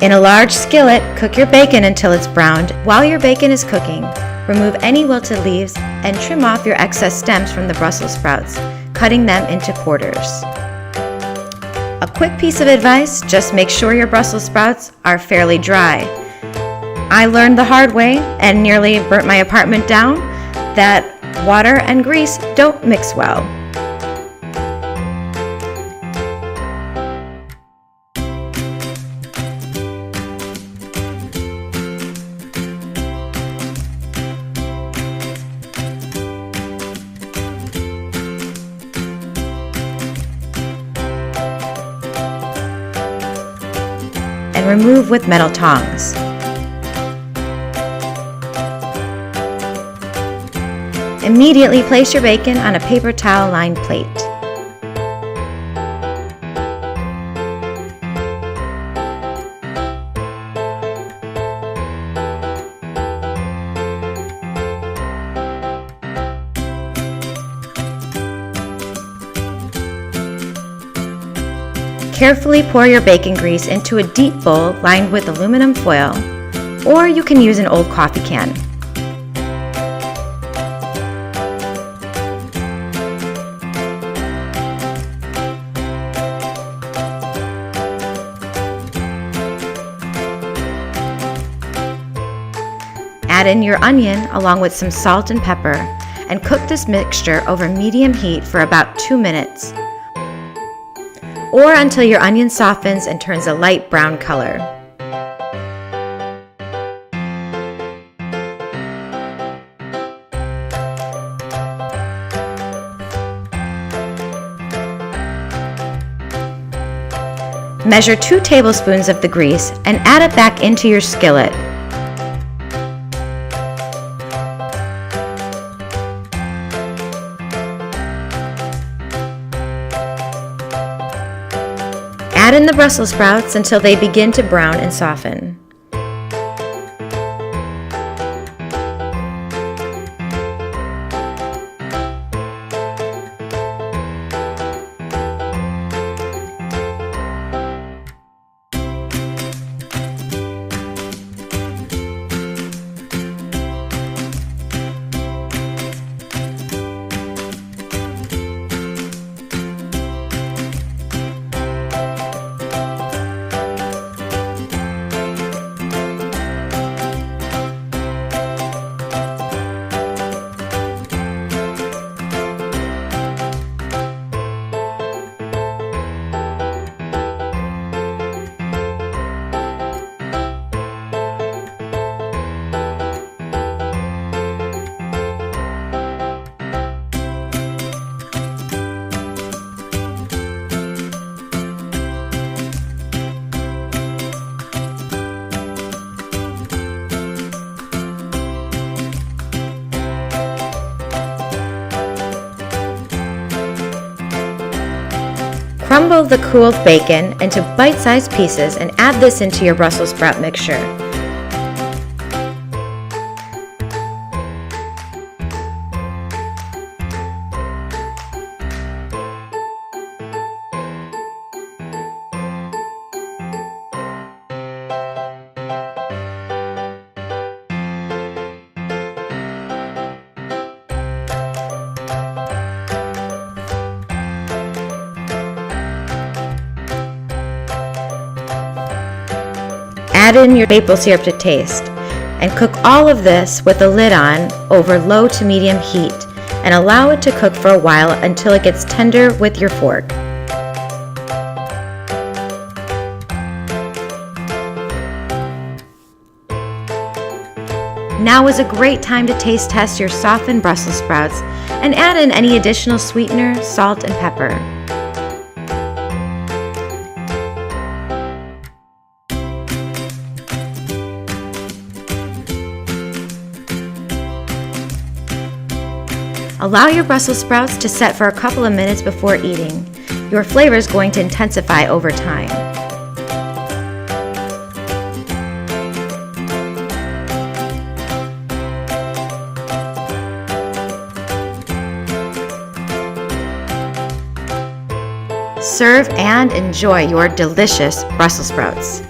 In a large skillet, cook your bacon until it's browned. While your bacon is cooking, remove any wilted leaves and trim off your excess stems from the Brussels sprouts, cutting them into quarters. A quick piece of advice, just make sure your Brussels sprouts are fairly dry. I learned the hard way and nearly burnt my apartment down that water and grease don't mix well. And remove with metal tongs. Immediately place your bacon on a paper towel lined plate. Carefully pour your bacon grease into a deep bowl lined with aluminum foil, or you can use an old coffee can. Add in your onion along with some salt and pepper and cook this mixture over medium heat for about 2 minutes, or until your onion softens and turns a light brown color. Measure 2 tablespoons of the grease and add it back into your skillet. Add in the Brussels sprouts until they begin to brown and soften. Crumble the cooled bacon into bite-sized pieces and add this into your Brussels sprout mixture. Add in your maple syrup to taste and cook all of this with the lid on over low to medium heat and allow it to cook for a while until it gets tender with your fork. Now is a great time to taste test your softened Brussels sprouts and add in any additional sweetener, salt, and pepper. Allow your Brussels sprouts to set for a couple of minutes before eating. Your flavor is going to intensify over time. Serve and enjoy your delicious Brussels sprouts.